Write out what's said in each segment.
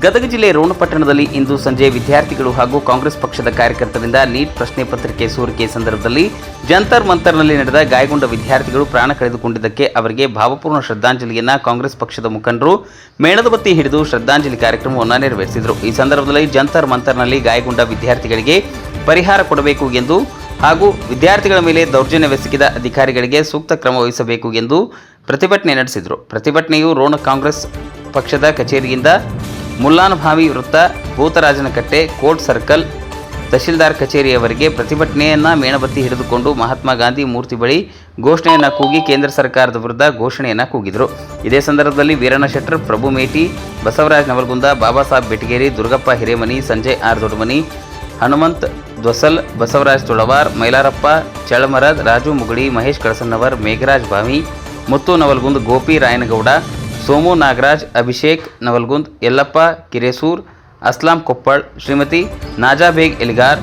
ಗದಗ ಜಿಲ್ಲೆ ರೋಣಪಟ್ಟಣದಲ್ಲಿ ಇಂದು ಸಂಜೆ ವಿದ್ಯಾರ್ಥಿಗಳು ಹಾಗೂ ಕಾಂಗ್ರೆಸ್ ಪಕ್ಷದ ಕಾರ್ಯಕರ್ತರಿಂದ ನೀಟ್ ಪ್ರಶ್ನೆ ಪತ್ರಿಕೆ ಸೋರಿಕೆ ಸಂದರ್ಭದಲ್ಲಿ ಜಂತರ್ ಮಂತರ್ನಲ್ಲಿ ನಡೆದ ಗಾಯಗೊಂಡ ವಿದ್ಯಾರ್ಥಿಗಳು ಪ್ರಾಣ ಕಳೆದುಕೊಂಡಿದ್ದಕ್ಕೆ ಅವರಿಗೆ ಭಾವಪೂರ್ಣ ಶ್ರದ್ಧಾಂಜಲಿಯನ್ನು ಕಾಂಗ್ರೆಸ್ ಪಕ್ಷದ ಮುಖಂಡರು ಮೇಣದ ಬತ್ತಿ ಹಿಡಿದು ಶ್ರದ್ಧಾಂಜಲಿ ಕಾರ್ಯಕ್ರಮವನ್ನು ನೆರವೇರಿಸಿದರು. ಈ ಸಂದರ್ಭದಲ್ಲಿ ಜಂತರ್ ಮಂತರ್ನಲ್ಲಿ ಗಾಯಗೊಂಡ ವಿದ್ಯಾರ್ಥಿಗಳಿಗೆ ಪರಿಹಾರ ಕೊಡಬೇಕು ಎಂದು ಹಾಗೂ ವಿದ್ಯಾರ್ಥಿಗಳ ಮೇಲೆ ದೌರ್ಜನ್ಯವೆಸಗಿದ ಅಧಿಕಾರಿಗಳಿಗೆ ಸೂಕ್ತ ಕ್ರಮ ವಹಿಸಬೇಕು ಎಂದು ಪ್ರತಿಭಟನೆ ನಡೆಸಿದರು. ಪ್ರತಿಭಟನೆಯು ರೋಣ ಕಾಂಗ್ರೆಸ್ ಪಕ್ಷದ ಕಚೇರಿಯಿಂದ ಮುಲ್ಲಾನಭಾವಿ ವೃತ್ತ, ಭೂತರಾಜನಕಟ್ಟೆ, ಕೋರ್ಟ್ ಸರ್ಕಲ್, ತಹಶೀಲ್ದಾರ್ ಕಚೇರಿಯವರೆಗೆ ಪ್ರತಿಭಟನೆಯನ್ನು ಮೇಣಬತ್ತಿ ಹಿಡಿದುಕೊಂಡು ಮಹಾತ್ಮ ಗಾಂಧಿ ಮೂರ್ತಿ ಬಳಿ ಘೋಷಣೆಯನ್ನು ಕೂಗಿ ಕೇಂದ್ರ ಸರ್ಕಾರದ ವಿರುದ್ಧ ಘೋಷಣೆಯನ್ನು ಕೂಗಿದರು. ಇದೇ ಸಂದರ್ಭದಲ್ಲಿ ವೀರಣ್ಣ ಶೆಟ್ಟರ್, ಪ್ರಭು ಮೇಟಿ, ಬಸವರಾಜ್ ನವಲ್ಗುಂದ, ಬಾಬಾ ಸಾಹೇಬ್ ಬೆಟಗೇರಿ, ದುರ್ಗಪ್ಪ ಹಿರೇಮನಿ, ಸಂಜಯ್ ಆರ್ ದೊಡ್ಡಮನಿ, ಹನುಮಂತ್ ದ್ವಸಲ್, ಬಸವರಾಜ್ ತುಳವಾರ್, ಮೈಲಾರಪ್ಪ ಚಳಮರದ್, ರಾಜು ಮುಗಡಿ, ಮಹೇಶ್ ಕಳಸನ್ನವರ್, ಮೇಘರಾಜ್ ಬಾವಿ, ಮುತ್ತು ನವಲ್ಗುಂದ್, ಗೋಪಿ ರಾಯನಗೌಡ, ಸೋಮು ನಾಗರಾಜ್, ಅಭಿಷೇಕ್ ನವಲ್ಗುಂದ್, ಯಲ್ಲಪ್ಪ ಕಿರೇಸೂರ್, ಅಸ್ಲಾಂ ಕೊಪ್ಪಳ್, ಶ್ರೀಮತಿ ನಾಜಾಬೇಗ್ ಎಲಿಗಾರ್,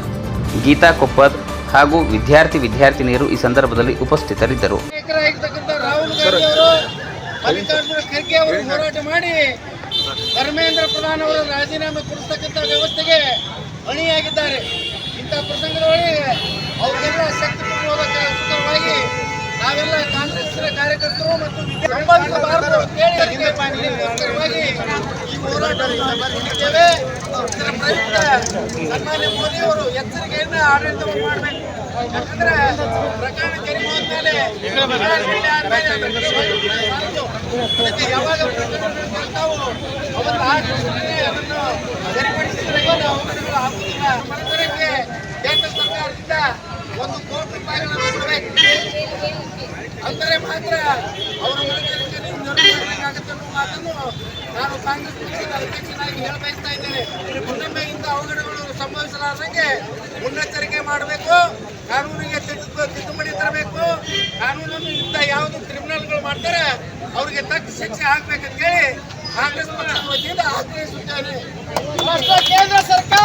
ಗೀತಾ ಕೊಪ್ಪದ್ ಹಾಗೂ ವಿದ್ಯಾರ್ಥಿನಿಯರು ಈ ಸಂದರ್ಭದಲ್ಲಿ ಉಪಸ್ಥಿತರಿದ್ದರು. ಹೋರಾಟ ಮಾಡಿ ಧರ್ಮೇಂದ್ರ ಪ್ರಧಾನ್ ಅವರು ರಾಜೀನಾಮೆ ಕೊಡಿಸತಕ್ಕಂಥ ವ್ಯವಸ್ಥೆಗೆ ಅಣಿಯಾಗಿದ್ದಾರೆ. ಇಂಥ ಪ್ರಸಂಗದೊಳಗೆ ಅವರಿಗೆಲ್ಲ ಶಕ್ತಿಪೂರ್ವಕವಾಗಿ ನಾವೆಲ್ಲ ಕಾಂಗ್ರೆಸ್ ಕಾರ್ಯಕರ್ತರು ಮತ್ತು ಈ ಹೋರಾಟವನ್ನು ಮಾಡಿದ್ದೇವೆ. ಇದರ ಪ್ರಯುಕ್ತ ಸನ್ಮಾನ್ಯ ಮೋದಿ ಅವರು ಎಚ್ಚರಿಕೆಯಿಂದ ಆಡಳಿತವನ್ನು ಮಾಡಬೇಕು. ಯಾಕಂದ್ರೆ ಪ್ರಕರಣ ಕರಿಮೋದ ಮೇಲೆ ಯಾವಾಗ ಪ್ರಕರಣಗಳು ಅವತ್ತು ಅದನ್ನು ಸರಿಪಡಿಸಿದರೆ ಅವಘಡಗಳು ಆಗುವುದಿಲ್ಲ. ಸರ್ಕಾರಕ್ಕೆ ಕೇಂದ್ರ ಸರ್ಕಾರದಿಂದ 1 ಕೋಟಿ ರೂಪಾಯಿಗಳನ್ನು ಕೊಡಬೇಕು. ಅಂದರೆ ಮಾತ್ರ ಅವರ ಮನೆಗಳಿಗೆ ನೆರವಾಗುತ್ತೆ ಅನ್ನೋ ಮಾತನ್ನು ನಾನು ಕಾಂಗ್ರೆಸ್ ಪಕ್ಷದ ಅಧ್ಯಕ್ಷನಾಗಿ ಹೇಳಬಯಸ್ತಾ ಇದ್ದೇನೆ. ಇನ್ನೊಮ್ಮೆ ಇಂಥ ಅವಘಡಗಳು ಸಂಭವಿಸಲಾರದಂಗೆ ಮುನ್ನೆಚ್ಚರಿಕೆ ಮಾಡಬೇಕು. ಕಾನೂನಿಗೆ ತಿದ್ದುಪಡಿ ತರಬೇಕು. ಕಾನೂನನ್ನು ಇಂಥ ಯಾವುದು ಕ್ರಿಮಿನಲ್ಗಳು ಮಾಡ್ತಾರೆ ಅವರಿಗೆ ತಕ್ಕ ಶಿಕ್ಷೆ ಆಗ್ಬೇಕಂತ ಹೇಳಿ ಕಾಂಗ್ರೆಸ್ ಪಕ್ಷದ ವತಿಯಿಂದ ಆಗ್ರಹಿಸುತ್ತೇನೆ. ಕೇಂದ್ರ ಸರ್ಕಾರ